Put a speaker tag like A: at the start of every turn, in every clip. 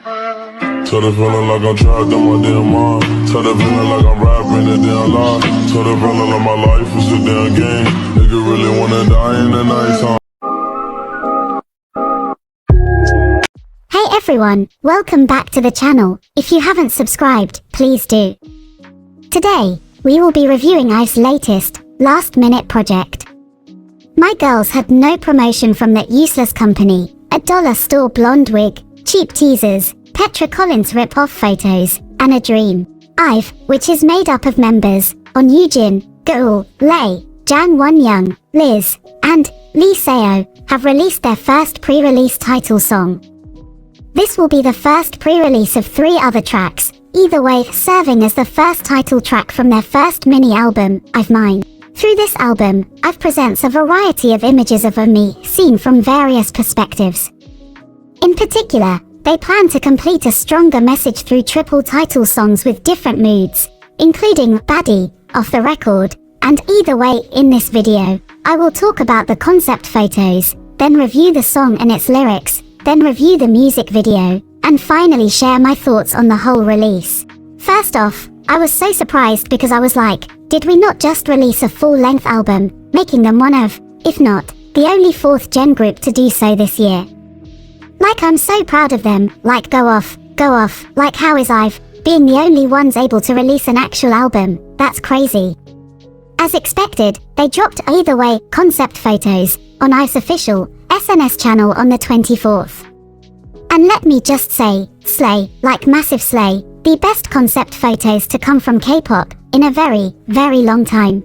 A: Tell the feeling like I'm trapped in my damn mind. Tell the feeling like I'm rapping a damn lie. Tell the feeling like my life is a damn game. Nigga really wanna die in the nighttime.
B: Hey everyone, welcome back to the channel. If you haven't subscribed, please do. Today, we will be reviewing IVE's latest, last-minute project. My girls had no promotion from that useless company, a dollar store blonde wig, cheap teasers, Petra Collins rip-off photos, and a dream. IVE, which is made up of members on Yujin, Gaeul, Jang, Wonyoung, LEESEO, and LEESEO, have released their first pre-release title song. This will be the first pre-release of 3 other tracks, Eitherway serving as the first title track from their first mini-album, IVE Mine. Through this album, IVE presents a variety of images of me seen from various perspectives. In particular, they plan to complete a stronger message through triple title songs with different moods, including Baddie, Off the Record, and Eitherway. In this video, I will talk about the concept photos, then review the song and its lyrics, then review the music video, and finally share my thoughts on the whole release. First off, I was so surprised because I was like, did we not just release a full-length album, making them one of, if not, the only 4th gen group to do so this year? Like, I'm so proud of them, like go off, like how is IVE being the only ones able to release an actual album? That's crazy. As expected, they dropped Eitherway concept photos on IVE's official SNS channel on the 24th. And let me just say, slay, like massive slay, the best concept photos to come from K-pop in a very, very long time.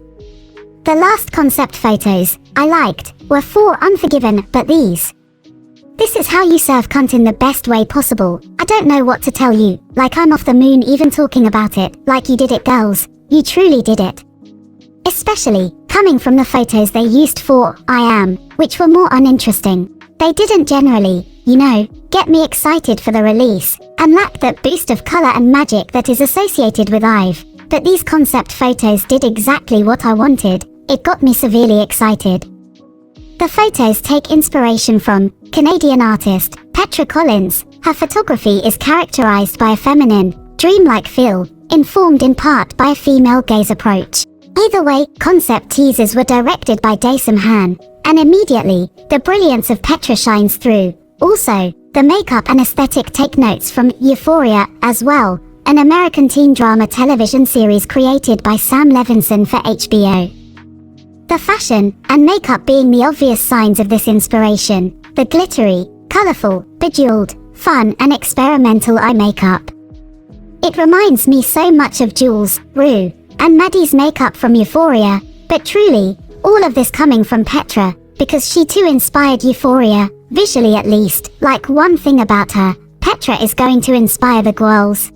B: The last concept photos I liked were for Unforgiven, but these. This is how you serve cunt in the best way possible. I don't know what to tell you, like I'm off the moon even talking about it, like you did it girls, you truly did it. Especially, coming from the photos they used for I Am, which were more uninteresting. They didn't generally, get me excited for the release, and lacked that boost of color and magic that is associated with IVE, but these concept photos did exactly what I wanted. It got me severely excited. The photos take inspiration from Canadian artist Petra Collins. Her photography is characterized by a feminine, dreamlike feel, informed in part by a female gaze approach. Eitherway, concept teasers were directed by Daesum Han, and immediately, the brilliance of Petra shines through. Also, the makeup and aesthetic take notes from Euphoria as well, an American teen drama television series created by Sam Levinson for HBO. The fashion and makeup being the obvious signs of this inspiration, the glittery, colorful, bejeweled, fun and experimental eye makeup. It reminds me so much of Jules, Rue, and Maddie's makeup from Euphoria, but truly, all of this coming from Petra, because she too inspired Euphoria, visually at least. Like one thing about her, Petra is going to inspire the girls.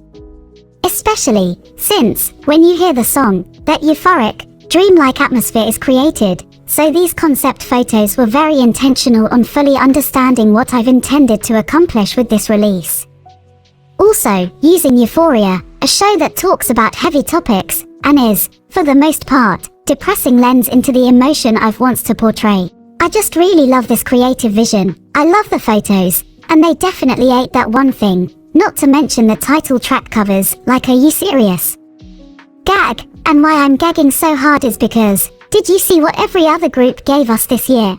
B: Especially, since, when you hear the song, that euphoric, dreamlike atmosphere is created, so these concept photos were very intentional on fully understanding what I've intended to accomplish with this release. Also, using Euphoria, a show that talks about heavy topics, and is, for the most part, depressing lens into the emotion I've wants to portray. I just really love this creative vision. I love the photos, and they definitely ate that one thing, not to mention the title track covers, like are you serious? Gag, and why I'm gagging so hard is because, did you see what every other group gave us this year?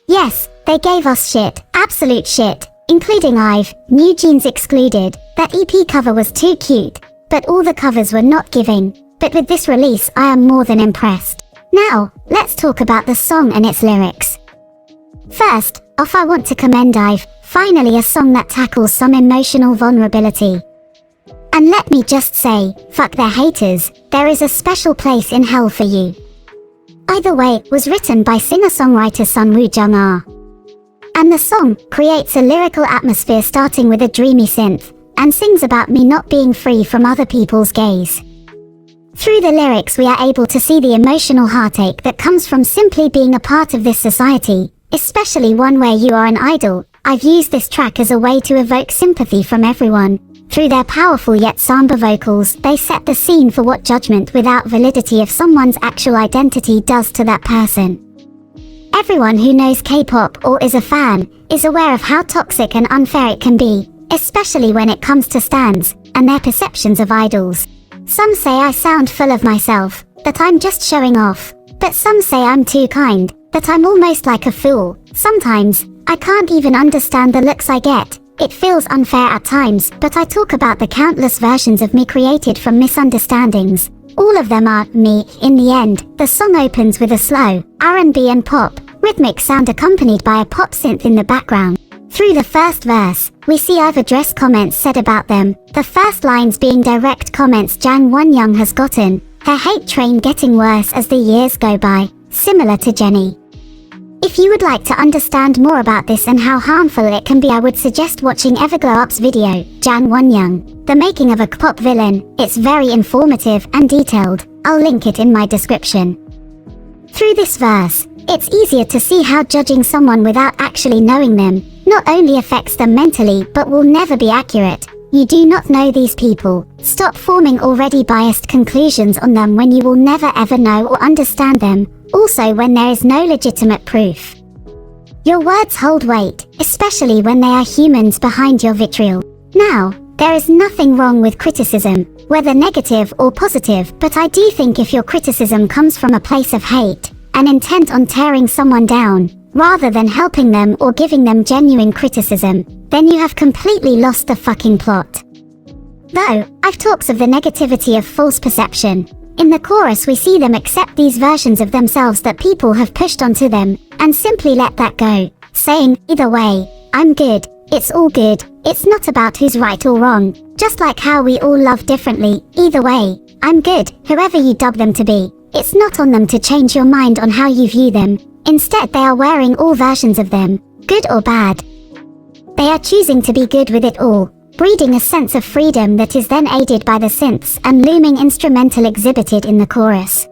B: Yes, they gave us shit, absolute shit, including IVE, New Jeans excluded. That EP cover was too cute, but all the covers were not giving. But with this release I am more than impressed. Now, let's talk about the song and its lyrics. First off, I want to commend IVE, finally a song that tackles some emotional vulnerability. And let me just say, fuck their haters, there is a special place in hell for you. Eitherway was written by singer-songwriter Sun Woo-jung. And the song creates a lyrical atmosphere starting with a dreamy synth, and sings about me not being free from other people's gaze. Through the lyrics we are able to see the emotional heartache that comes from simply being a part of this society, especially one where you are an idol. I've used this track as a way to evoke sympathy from everyone. Through their powerful yet somber vocals, they set the scene for what judgment without validity of someone's actual identity does to that person. Everyone who knows K-pop or is a fan is aware of how toxic and unfair it can be, especially when it comes to stans and their perceptions of idols. Some say I sound full of myself, that I'm just showing off, but some say I'm too kind, that I'm almost like a fool. Sometimes, I can't even understand the looks I get. It feels unfair at times, but I talk about the countless versions of me created from misunderstandings. All of them are me. In the end, the song opens with a slow R&B and pop rhythmic sound accompanied by a pop synth in the background. Through the first verse, we see IVE address comments said about them, the first lines being direct comments Jang Wonyoung has gotten, her hate train getting worse as the years go by, similar to Jenny. If you would like to understand more about this and how harmful it can be, I would suggest watching Everglow Up's video, Jang Wonyoung, the making of a kpop villain. It's very informative and detailed. I'll link it in my description. Through this verse, it's easier to see how judging someone without actually knowing them not only affects them mentally but will never be accurate. You do not know these people. Stop forming already biased conclusions on them when you will never ever know or understand them, also when there is no legitimate proof. Your words hold weight, especially when they are humans behind your vitriol. Now, there is nothing wrong with criticism, whether negative or positive, but I do think if your criticism comes from a place of hate, an intent on tearing someone down, rather than helping them or giving them genuine criticism, then you have completely lost the fucking plot. Though, I've talks of the negativity of false perception. In the chorus we see them accept these versions of themselves that people have pushed onto them, and simply let that go, saying, either way, I'm good, it's all good, it's not about who's right or wrong, just like how we all love differently, either way, I'm good, whoever you dub them to be. It's not on them to change your mind on how you view them. Instead they are wearing all versions of them, good or bad. They are choosing to be good with it all, breeding a sense of freedom that is then aided by the synths and looming instrumental exhibited in the chorus.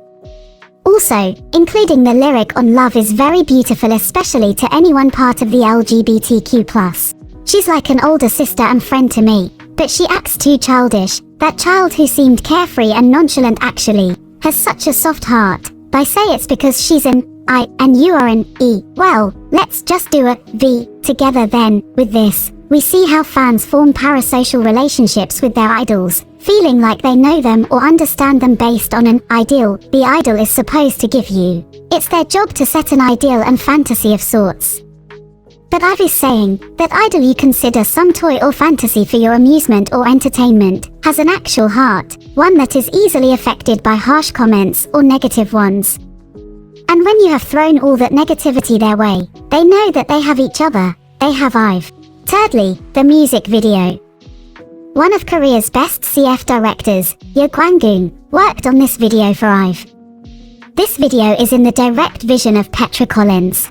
B: Also, including the lyric on love is very beautiful, especially to anyone part of the LGBTQ+. She's like an older sister and friend to me, but she acts too childish. That child who seemed carefree and nonchalant actually has such a soft heart. They say it's because she's an I and you are an E. Well, let's just do a V together then. With this, we see how fans form parasocial relationships with their idols, feeling like they know them or understand them based on an ideal the idol is supposed to give you. It's their job to set an ideal and fantasy of sorts. But IVE is saying that idol you consider some toy or fantasy for your amusement or entertainment has an actual heart, one that is easily affected by harsh comments or negative ones. And when you have thrown all that negativity their way, they know that they have each other, they have IVE. Thirdly, the music video. One of Korea's best CF directors, Yujin, worked on this video for IVE. This video is in the direct vision of Petra Collins.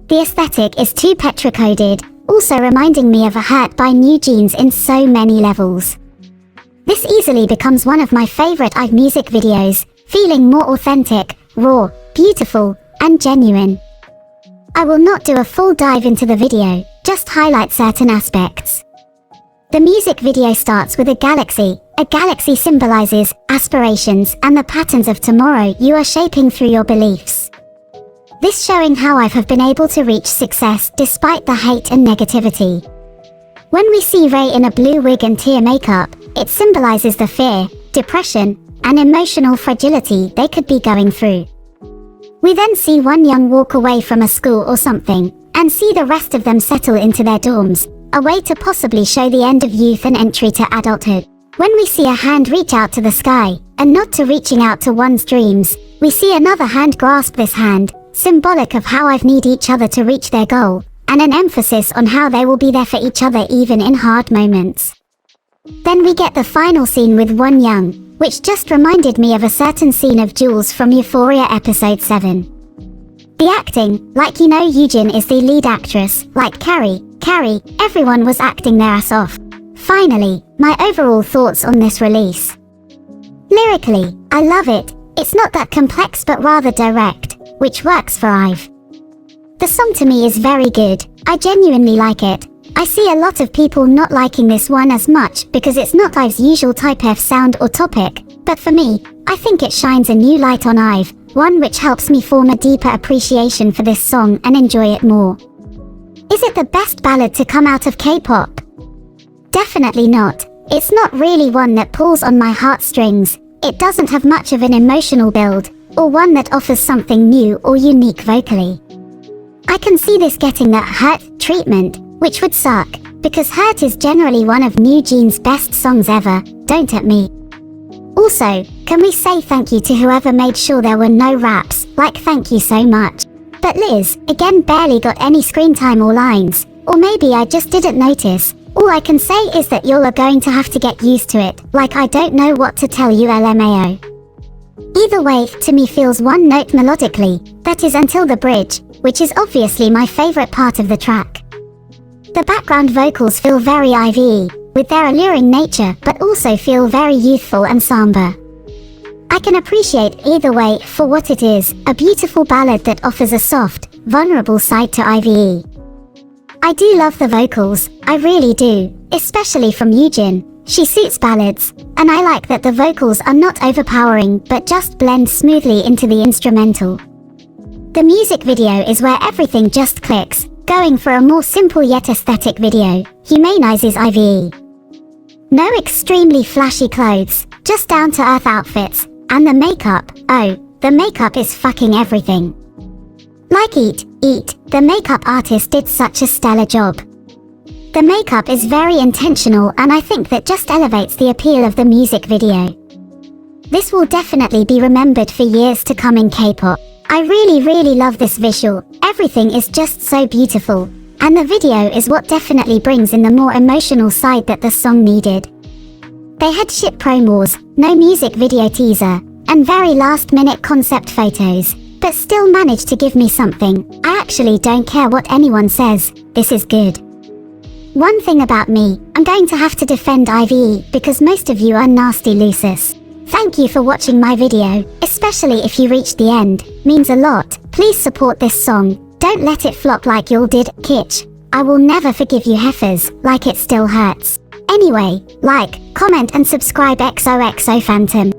B: The aesthetic is too Petra-coded, also reminding me of a Hurt by Yujin in so many levels. This easily becomes one of my favorite IVE music videos, feeling more authentic, raw, beautiful, and genuine. I will not do a full dive into the video, just highlight certain aspects. The music video starts with a galaxy. A galaxy symbolizes aspirations and the patterns of tomorrow you are shaping through your beliefs. This showing how I have been able to reach success despite the hate and negativity. When we see Ray in a blue wig and tear makeup, it symbolizes the fear, depression, and emotional fragility they could be going through. We then see Wonyoung walk away from a school or something, and see the rest of them settle into their dorms, a way to possibly show the end of youth and entry to adulthood. When we see a hand reach out to the sky, and nod to reaching out to one's dreams, we see another hand grasp this hand, symbolic of how IVE need each other to reach their goal, and an emphasis on how they will be there for each other even in hard moments. Then we get the final scene with Wonyoung, which just reminded me of a certain scene of Jules from Euphoria episode 7. The acting, like you know Yujin is the lead actress, like Carrie, everyone was acting their ass off. Finally, my overall thoughts on this release. Lyrically, I love it. It's not that complex but rather direct, which works for IVE. The song to me is very good, I genuinely like it. I see a lot of people not liking this one as much because it's not IVE's usual type F sound or topic, but for me, I think it shines a new light on IVE, one which helps me form a deeper appreciation for this song and enjoy it more. Is it the best ballad to come out of K-pop? Definitely not. It's not really one that pulls on my heartstrings. It doesn't have much of an emotional build, or one that offers something new or unique vocally. I can see this getting that Hurt treatment, which would suck, because Hurt is generally one of Yujin's best songs ever, don't at me. Also, can we say thank you to whoever made sure there were no raps, like thank you so much. But Liz, again, barely got any screen time or lines, or maybe I just didn't notice. All I can say is that y'all are going to have to get used to it, like I don't know what to tell you LMAO. Either way, to me feels one note melodically, that is until the bridge, which is obviously my favorite part of the track. The background vocals feel very IVE, with their alluring nature, but also feel very youthful and somber. I can appreciate Either Way for what it is, a beautiful ballad that offers a soft, vulnerable side to IVE. I do love the vocals, I really do, especially from Yujin. She suits ballads, and I like that the vocals are not overpowering but just blend smoothly into the instrumental. The music video is where everything just clicks, going for a more simple yet aesthetic video, humanizes IVE. No extremely flashy clothes, just down-to-earth outfits, and the makeup, oh, the makeup is fucking everything. Like Eat, the makeup artist did such a stellar job. The makeup is very intentional and I think that just elevates the appeal of the music video. This will definitely be remembered for years to come in K-pop. I really love this visual, everything is just so beautiful, and the video is what definitely brings in the more emotional side that the song needed. They had shit promos, no music video teaser, and very last-minute concept photos, but still managed to give me something. I actually don't care what anyone says, this is good. One thing about me, I'm going to have to defend IVE because most of you are nasty LEESEO. Thank you for watching my video, especially if you reached the end, means a lot. Please support this song, don't let it flop like y'all did, Kitsch. I will never forgive you heifers, like it still hurts. Anyway, like, comment and subscribe XOXO Phantom.